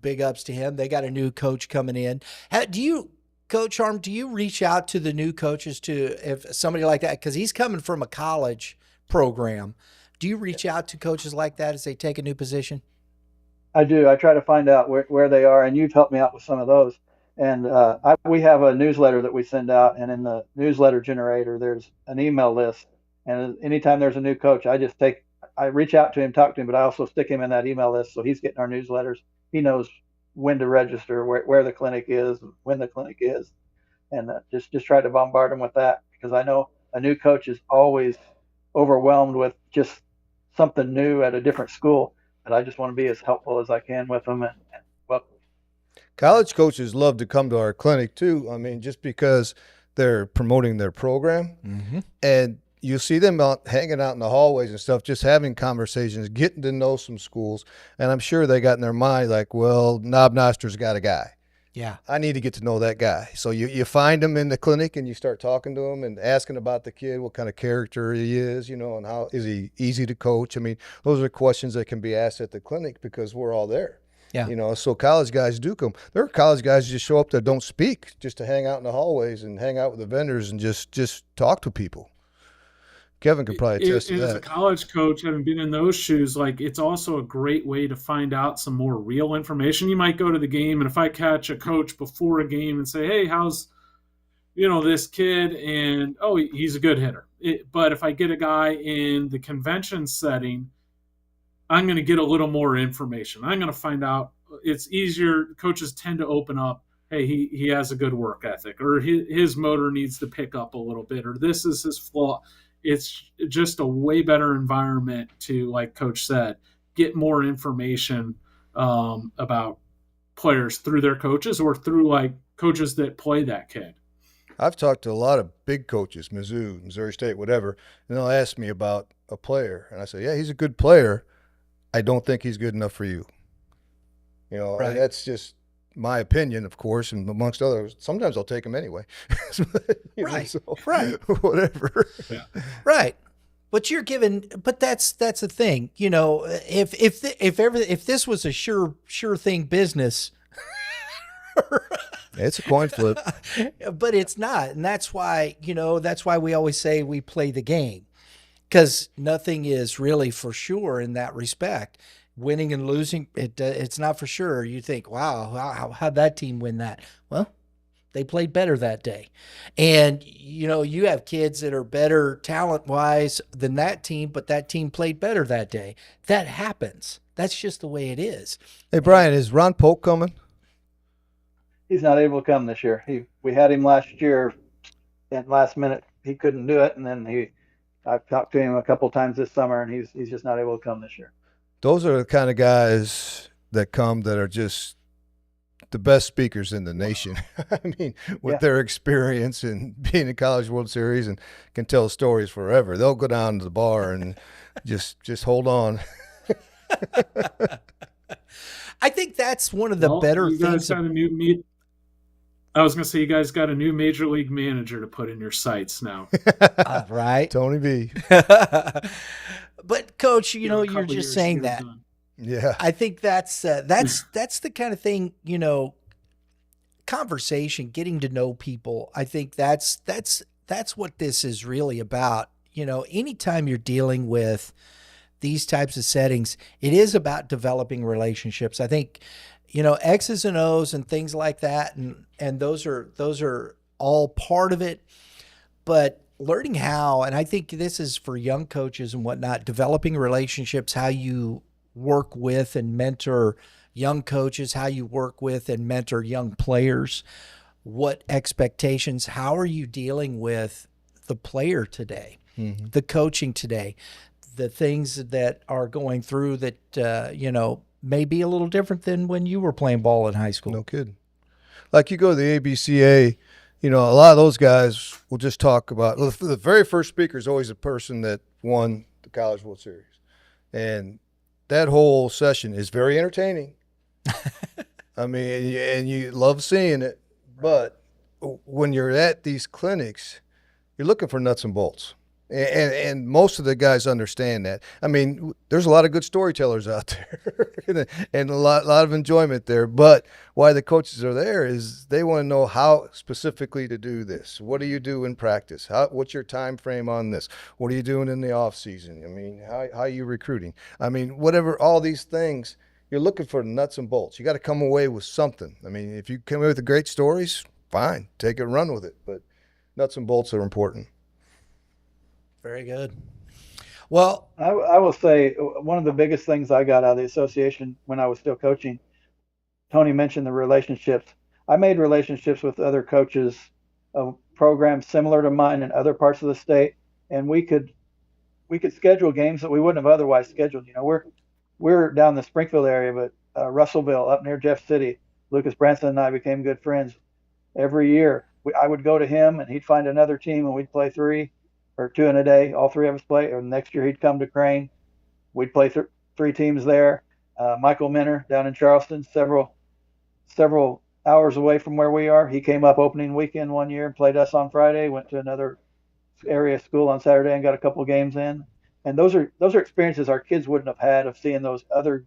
big ups to him. They got a new coach coming in. Coach Harmon, do you reach out to the new coaches if somebody like that, because he's coming from a college program, do you reach out to coaches like that as they take a new position? I do. I try to find out where they are, and you've helped me out with some of those. And we have a newsletter that we send out, and in the newsletter generator, there's an email list. And anytime there's a new coach, I reach out to him, talk to him, but I also stick him in that email list, so he's getting our newsletters. He knows when to register, where the clinic is, when the clinic is, and just try to bombard him with that, because I know a new coach is always overwhelmed with just something new at a different school, and I just want to be as helpful as I can with them. And college coaches love to come to our clinic too. I mean, just because they're promoting their program, mm-hmm. and you see them hanging out in the hallways and stuff, just having conversations, getting to know some schools. And I'm sure they got in their mind like, well, Knob Noster's got a guy. Yeah. I need to get to know that guy. So you find him in the clinic and you start talking to him and asking about the kid, what kind of character he is, and how is he easy to coach? I mean, those are questions that can be asked at the clinic because we're all there. Yeah. So college guys do come. There are college guys who just show up that don't speak, just to hang out in the hallways and hang out with the vendors and just talk to people. Kevin could probably attest to that. As a college coach, having been in those shoes, like it's also a great way to find out some more real information. You might go to the game, and if I catch a coach before a game and say, "Hey, how's this kid?" and he's a good hitter. But if I get a guy in the convention setting, I'm going to get a little more information. I'm going to find out. It's easier. Coaches tend to open up. Hey, he has a good work ethic, or his motor needs to pick up a little bit, or this is his flaw. It's just a way better environment to, like Coach said, get more information about players through their coaches or through like coaches that play that kid. I've talked to a lot of big coaches, Mizzou, Missouri State, whatever, and they'll ask me about a player. And I say, yeah, he's a good player. I don't think he's good enough for you. Right. And that's just my opinion, of course, and amongst others, sometimes I'll take them anyway. Right. So, Right. Whatever. Yeah. Right. But you're given, but that's the thing, if this was a sure thing business, It's a coin flip. but it's not. And that's why we always say we play the game, because nothing is really for sure in that respect. Winning and losing, it's not for sure. You think, wow, how'd that team win that? Well, they played better that day. And, you have kids that are better talent-wise than that team, but that team played better that day. That happens. That's just the way it is. Hey, Brian, is Ron Polk coming? He's not able to come this year. We had him last year, and last minute he couldn't do it, and then I've talked to him a couple times this summer, and he's just not able to come this year. Those are the kind of guys that come that are just the best speakers in the nation. I mean, with their experience and being in College World Series and can tell stories forever. They'll go down to the bar and just hold on. I think that's one of the better you guys things. Got a new I was going to say, you guys got a new major league manager to put in your sights now. Right. Tony B. But Coach, you're just saying that. Done. Yeah. I think that's the kind of thing, conversation, getting to know people. I think that's what this is really about. Anytime you're dealing with these types of settings, it is about developing relationships. I think, X's and O's and things like that. And those are all part of it, but learning how, and I think this is for young coaches and whatnot, developing relationships, how you work with and mentor young coaches, how you work with and mentor young players, what expectations, how are you dealing with the player today, the coaching today, the things that are going through that, may be a little different than when you were playing ball in high school. No kidding. Like you go to the ABCA, a lot of those guys will just talk about, the very first speaker is always the person that won the College World Series. And that whole session is very entertaining. I mean, and you love seeing it. But when you're at these clinics, you're looking for nuts and bolts. And most of the guys understand that. I mean, there's a lot of good storytellers out there and a lot of enjoyment there. But why the coaches are there is they want to know how specifically to do this. What do you do in practice? What's your time frame on this? What are you doing in the off season? I mean, how are you recruiting? I mean, whatever, all these things, you're looking for nuts and bolts. You got to come away with something. I mean, if you come away with the great stories, fine, take it and run with it. But nuts and bolts are important. Very good. Well, I will say one of the biggest things I got out of the association when I was still coaching, Tony mentioned the relationships. I made relationships with other coaches of programs similar to mine in other parts of the state, and we could schedule games that we wouldn't have otherwise scheduled. We're down the Springfield area, but Russellville up near Jeff City, Lucas Branson and I became good friends. Every year I would go to him and he'd find another team and we'd play 3 or 2 in a day. All 3 of us play. Or next year he'd come to Crane. We'd play 3 teams there. Michael Minner down in Charleston, several hours away from where we are. He came up opening weekend one year and played us on Friday. Went to another area school on Saturday and got a couple games in. And those are experiences our kids wouldn't have had of seeing those other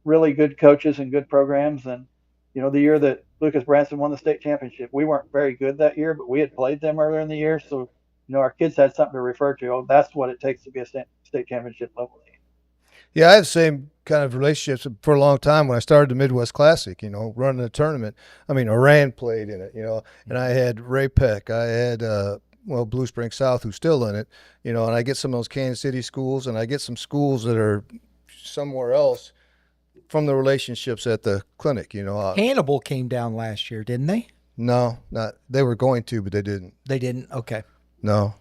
really good coaches and good programs. And the year that Lucas Branson won the state championship, we weren't very good that year, but we had played them earlier in the year, so our kids had something to refer to. Oh, that's what it takes to be a state championship level league. Yeah, I had the same kind of relationships for a long time when I started the Midwest Classic, running a tournament. I mean, Iran played in it, and I had Ray Peck. I had, Blue Spring South, who's still in it, and I get some of those Kansas City schools, and I get some schools that are somewhere else from the relationships at the clinic, Hannibal came down last year, didn't they? No, not. They were going to, but they didn't. They didn't? Okay. No.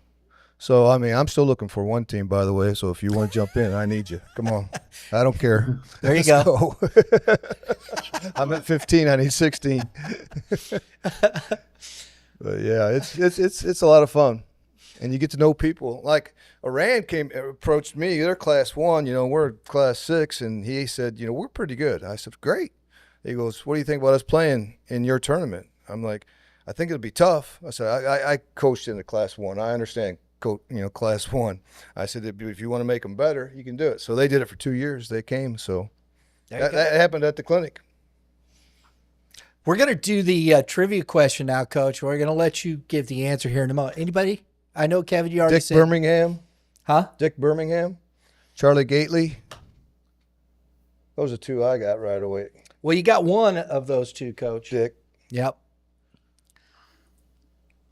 So, I mean, I'm still looking for one team, by the way. So if you want to jump in, I need you. Come on. I don't care. There you go. I'm at 15. I need 16. But yeah, it's a lot of fun. And you get to know people. Like Iran approached me. They're class 1. We're class 6. And he said, we're pretty good. I said, great. He goes, "What do you think about us playing in your tournament?" I'm like, "I think it'll be tough." I said, I coached in the Class 1. I understand, Class 1. I said, if you want to make them better, you can do it. So they did it for 2 years. They came. So that happened at the clinic. We're going to do the trivia question now, Coach. We're going to let you give the answer here in a moment. Anybody? I know, Kevin, you already said. Dick Birmingham. Huh? Dick Birmingham. Charlie Gately. Those are two I got right away. Well, you got one of those two, Coach. Dick. Yep.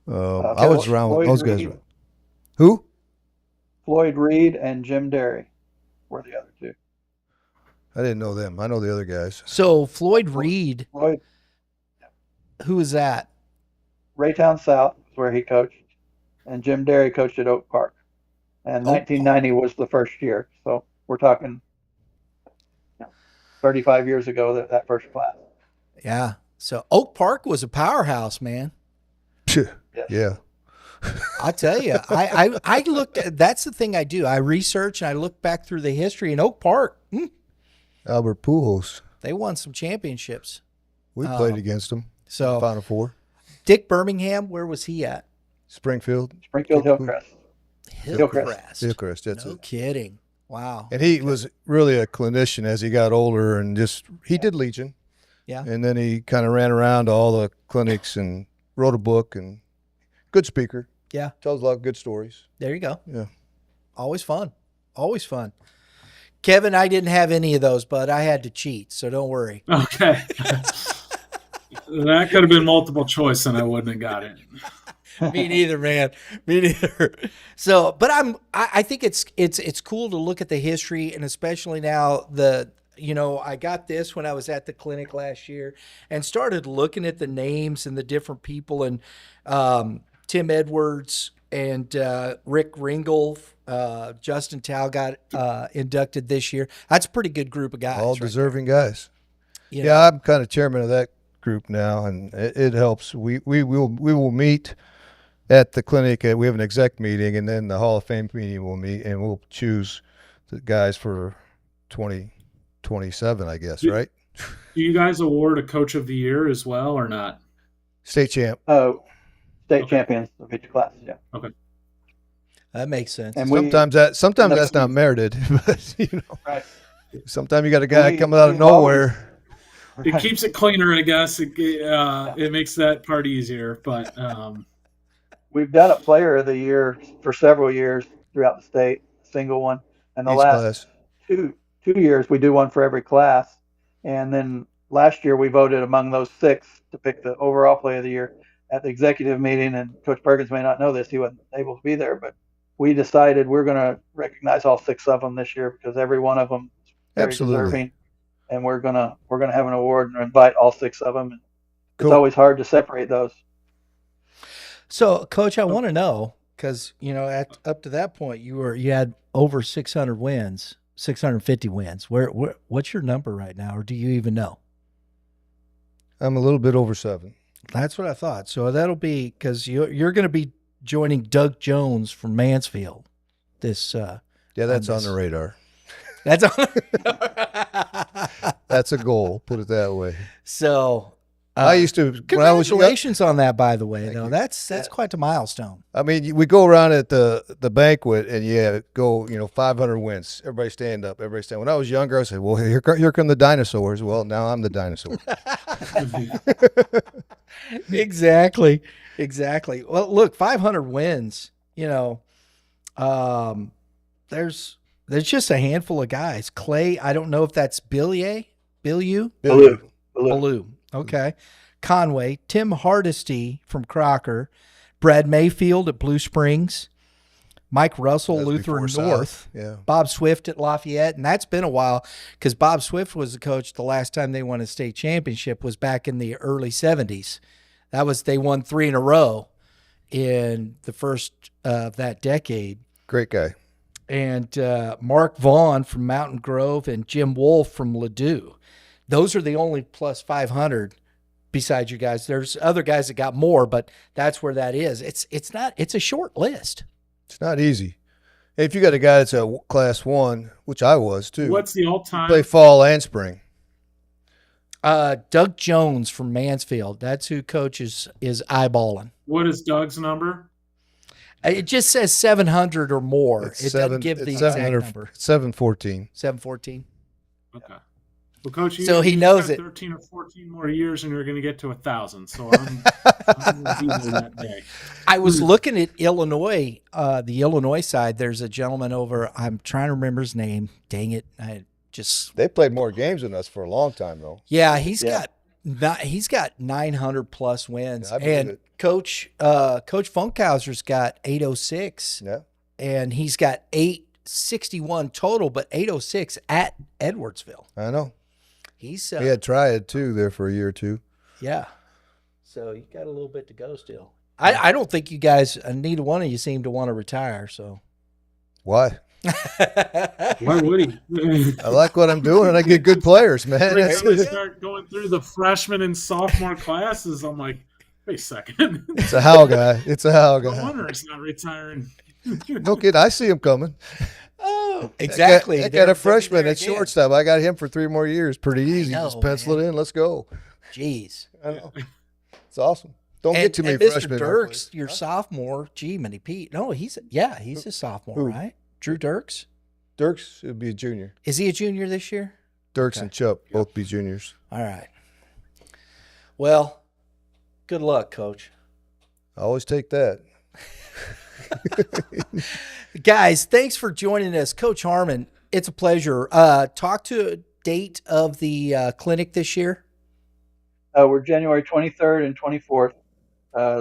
I was around with Floyd those guys. Reed. Who? Floyd Reed and Jim Derry were the other two. I didn't know them. I know the other guys. So Floyd Reed, Floyd, who is that? Raytown South is where he coached, and Jim Derry coached at Oak Park. And Oak 1990 was the first year, so we're talking 35 years ago that first class. Yeah. So Oak Park was a powerhouse, man. Yes. Yeah. I tell you, I looked at, that's the thing I do. I research and I look back through the history in Oak Park. Albert Pujols. They won some championships. We played against them. So Final Four. Dick Birmingham, where was he at? Springfield. Hillcrest. Hillcrest, that's No it. kidding. Wow. And he was really a clinician as he got older, and he did Legion. Yeah. And then he kind of ran around to all the clinics and wrote a book, and good speaker. Yeah. Tells a lot of good stories. There you go. Yeah. Always fun. Always fun. Kevin, I didn't have any of those, but I had to cheat, so don't worry. Okay. That could have been multiple choice, and I wouldn't have got it. Me neither, man. Me neither. So, but I think it's cool to look at the history, and especially now I got this when I was at the clinic last year and started looking at the names and the different people, and Tim Edwards and Rick Ringel, Justin Tao got inducted this year. That's a pretty good group of guys. All deserving guys. You Yeah, I'm kind of chairman of that group now, and it helps. We will meet at the clinic. We have an exec meeting, and then the Hall of Fame meeting will meet, and we'll choose the guys for 2027, I guess, right? Do you guys award a coach of the year as well or not? State champ. State champions of each class, yeah. Okay. That makes sense. And Sometimes that's not merited, but right. sometimes you got a guy coming out of nowhere. It keeps it cleaner, I guess. It makes that part easier, but We've done a player of the year for several years throughout the state, a single one. And the Each last class. two years, we do one for every class. And then last year, we voted among those 6 to pick the overall player of the year at the executive meeting. And Coach Perkins may not know this; he wasn't able to be there, but we decided we're going to recognize all 6 of them this year because every one of them is very Absolutely. deserving. And we're gonna have an award and invite all 6 of them. Cool. It's always hard to separate those. So, Coach, I want to know because up to that point you had over 600 wins, 650 wins. What's your number right now, or do you even know? I'm a little bit over 7. That's what I thought. So that'll be because you're going to be joining Doug Jones from Mansfield. This Yeah, that's on the radar. That's on. That's a goal. Put it that way. So I used to. Congratulations on that, by the way. Thank Though you. that's quite a milestone. I mean, we go around at the banquet and go 500 wins. Everybody stand up. Everybody stand. When I was younger, I said, "Well, here come the dinosaurs." Well, now I'm the dinosaur. Exactly. Well, look, 500 wins. There's just a handful of guys. Clay, I don't know if that's Billieu. Baloo. Okay. Conway, Tim Hardesty from Crocker, Brad Mayfield at Blue Springs, Mike Russell, That's Lutheran before North, South. Yeah. Bob Swift at Lafayette, and that's been a while because Bob Swift was the coach the last time they won a state championship was back in the early 70s. They won 3 in a row in the first of that decade. Great guy. And Mark Vaughn from Mountain Grove and Jim Wolf from Ladue. Those are the only plus 500 besides you guys. There's other guys that got more, but that's where that is. It's a short list. It's not easy. If you got a guy that's a class 1, which I was too. what's the all-time? Play fall and spring. Doug Jones from Mansfield. That's who Coach is eyeballing. What is Doug's number? It just says 700 or more. It doesn't give the exact number. 714. 714. Okay. Well, Coach, So he knows got it. 13 or 14 more years, and you're going to get to 1,000. So I'm going to be there that day. I was looking at Illinois, the Illinois side. There's a gentleman over. I'm trying to remember his name. Dang it! They played more games than us for a long time, though. Yeah, he's got 900 plus wins, Yeah, I believe and it. Coach Funkhauser's got 806. Yeah. And he's got 861 total, but 806 at Edwardsville. I know. He's He had Triad, too, there for a year or two. yeah. So you got a little bit to go still. I don't think you guys, neither one of you seem to want to retire. So Why? Why would he? I like what I'm doing, and I get good players, man. Every That's- time I start going through the freshman and sophomore classes, I'm like, wait a second. It's a Hal guy. It's a Hal No guy. wonder he's not retiring. No kid, I see him coming. oh, exactly. I got They're a freshman there at again. shortstop. I got him for 3 more years. Pretty easy. know, Just pencil man. it in. Let's go. Jeez. I know. It's awesome. Don't And, get too many and Mr. freshmen. Dirks, your sophomore. Gee, many Pete. No, he's a sophomore, Who? right? Drew Dirks. Dirks would be a junior. Is he a junior this year? Dirks Okay. and Chup both be juniors. All right. Well, good luck, Coach. I always take that. Guys, thanks for joining us. Coach Harmon, it's a pleasure. Talk to a date of the clinic this year. We're January 23rd and 24th.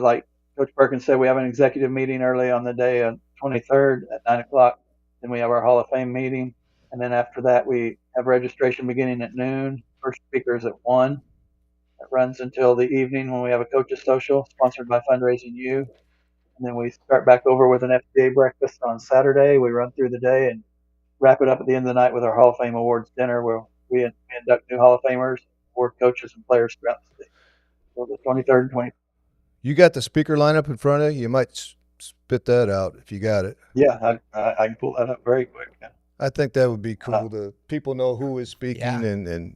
Like Coach Perkins said, we have an executive meeting early on the day on 23rd at 9 o'clock. Then we have our Hall of Fame meeting. And then after that, we have registration beginning at noon. First speaker is at 1. It runs until the evening when we have a coaches social sponsored by Fundraising U. And then we start back over with an FBA breakfast on Saturday. We run through the day and wrap it up at the end of the night with our Hall of Fame awards dinner where we induct new Hall of Famers, award coaches and players throughout the state. So the 23rd and 24th. You got the speaker lineup in front of you. You might spit that out if you got it. Yeah, I can pull that up very quick. Yeah. I think that would be cool to people know who is speaking Yeah. and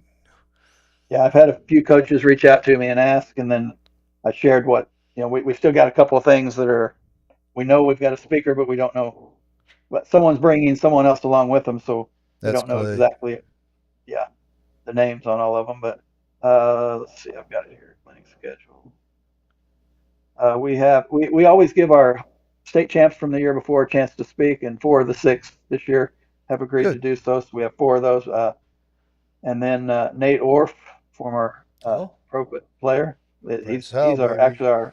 Yeah, I've had a few coaches reach out to me and ask, and then I shared what, we've still got a couple of things that are, we know we've got a speaker, but we don't know, but someone's bringing someone else along with them, so we that's don't know Clay. exactly, the names on all of them, but let's see, I've got it here, planning schedule. We always give our state champs from the year before a chance to speak, and 4 of the 6 this year have agreed Good. to do so. So we have 4 of those. And then Nate Orff, former pro payer, he's Hal, baby.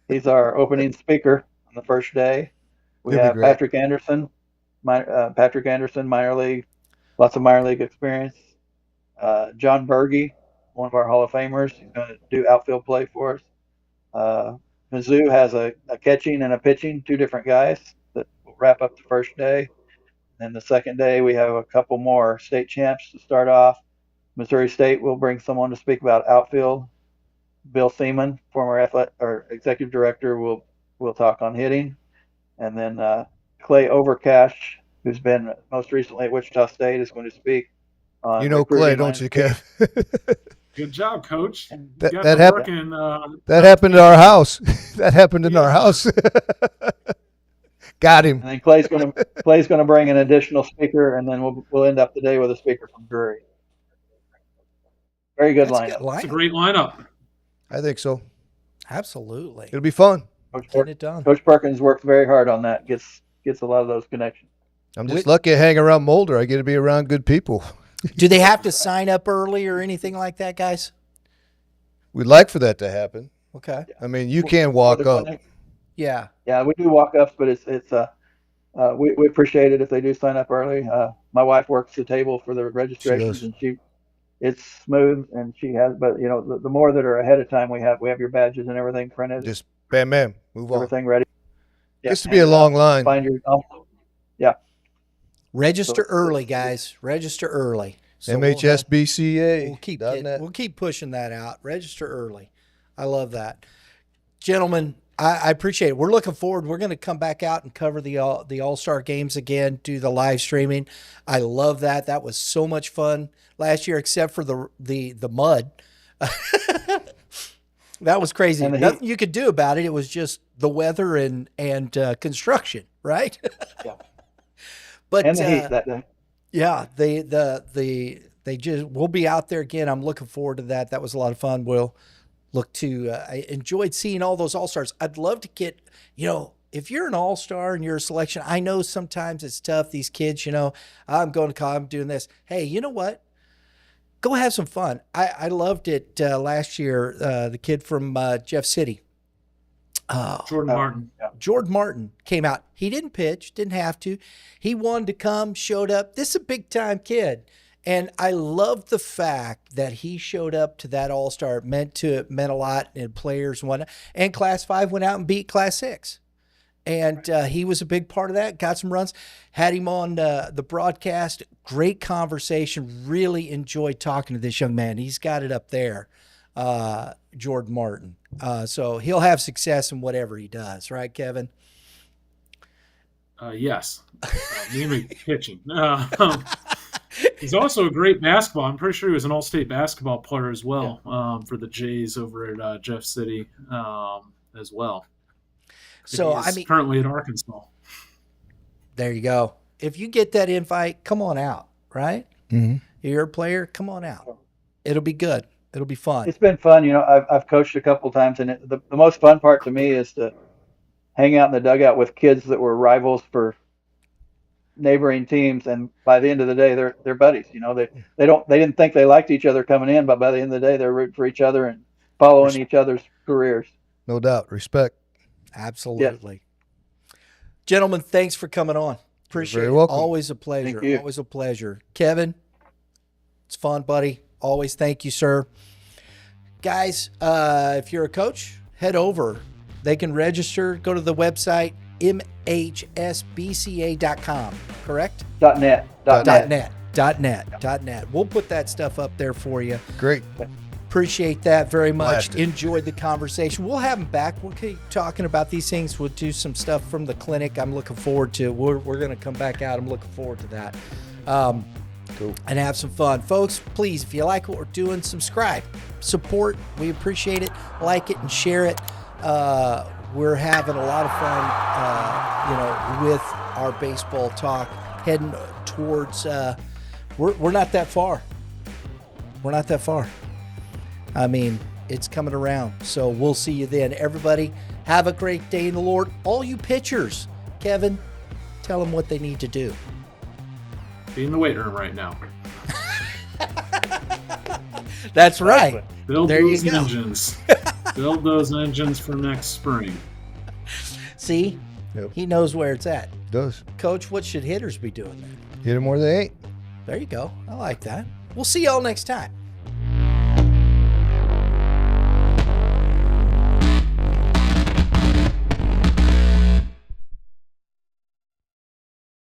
he's our opening speaker on the first day. We He'll be have great. Patrick Anderson, minor league, lots of minor league experience. John Berge, one of our Hall of Famers, he's going to do outfield play for us. Mizzou has a catching and a pitching, 2 different guys that will wrap up the first day. And the second day, we have a couple more state champs to start off. Missouri State will bring someone to speak about outfield. Bill Seaman, former executive director, will talk on hitting. And then Clay Overcash, who's been most recently at Wichita State, is going to speak on You know Clay, recruiting don't you, landscape. Kev? Good job, Coach. That- You got that to happened- work in, That happened at our house. That happened in our house. Got him. And then Clay's going to bring an additional speaker, and then we'll end up the day with a speaker from Drury. Very good That's a lineup. good It's a lineup. great lineup. I think so. Absolutely. It'll be fun. Getting it done. Coach Perkins works very hard on that. Gets a lot of those connections. I'm just lucky I hang around Mulder. I get to be around good people. Do they have to sign up early or anything like that, guys? We'd like for that to happen. Okay. I mean, you can walk up. Yeah. Yeah, we do walk-ups, but we appreciate it if they do sign up early. My wife works the table for the registrations, does. and it's smooth, and she has. But the more that are ahead of time, we have your badges and everything printed, Just bam, bam, move on. everything ready. Gets to be a long line. Find your envelope. Register early, guys. Register early. So MHSBCA. we'll keep pushing that out. Register early. I love that. Gentlemen, I appreciate it. We're looking forward. We're going to come back out and cover the All-Star games again, do the live streaming. I love that. That was so much fun last year, except for the mud. That was crazy. Nothing you could do about it. It was just the weather and construction, right? Yeah. But and the heat that day. Yeah, we'll be out there again. I'm looking forward to that. That was a lot of fun. We'll look to, I enjoyed seeing all those All-Stars. I'd love to get, if you're an All-Star and you're a selection, I know sometimes it's tough. These kids, I'm going to college, I'm doing this. Hey, you know what? Go have some fun. I loved it last year. The kid from Jeff City. Jordan Martin. Yeah. Jordan Martin came out. He didn't pitch, didn't have to. He wanted to come, showed up. This is a big-time kid. And I love the fact that he showed up to that All-Star. It meant a lot, and players and whatnot. And Class 5 went out and beat Class 6. And he was a big part of that, got some runs. Had him on the broadcast. Great conversation. Really enjoyed talking to this young man. He's got it up there, Jordan Martin. So he'll have success in whatever he does. Right, Kevin? Yes. Mainly pitching. He's also a great basketball. I'm pretty sure he was an all-state basketball player as well, for the Jays over at Jeff City as well. So he's currently at Arkansas. There you go. If you get that invite, come on out, right? Mm-hmm. You're a player, come on out. It'll be good. It'll be fun. It's been fun. I've coached a couple times, and the most fun part to me is to hang out in the dugout with kids that were rivals for neighboring teams, and by the end of the day, they're buddies. They didn't think they liked each other coming in, but by the end of the day, they're rooting for each other and following each other's careers. No doubt. Respect. Absolutely. Yes. Gentlemen, thanks for coming on. Appreciate it. Welcome. Always a pleasure. Thank you. Always a pleasure. Kevin, it's fun, buddy. Always thank you, sir. Guys, if you're a coach, head over. They can register. Go to the website, MHSBCA.com, correct? .net. .net. We'll put that stuff up there for you. Great. Appreciate that very much. Blasted. Enjoyed the conversation. We'll have them back. We'll keep talking about these things. We'll do some stuff from the clinic. I'm looking forward to. We're going to come back out. I'm looking forward to that. Cool. And have some fun. Folks, please, if you like what we're doing, subscribe. Support. We appreciate it. Like it and share it. We're having a lot of fun, with our baseball talk, heading towards, we're not that far. We're not that far. I mean, it's coming around. So we'll see you then. Everybody, have a great day in the Lord. All you pitchers, Kevin, tell them what they need to do. Be in the weight room right now. That's right. Build there those you go. engines. Build those engines for next spring. See? Yep. He knows where it's at. Does. Coach, what should hitters be doing then? Hit them where they ain't. There you go. I like that. We'll see y'all next time.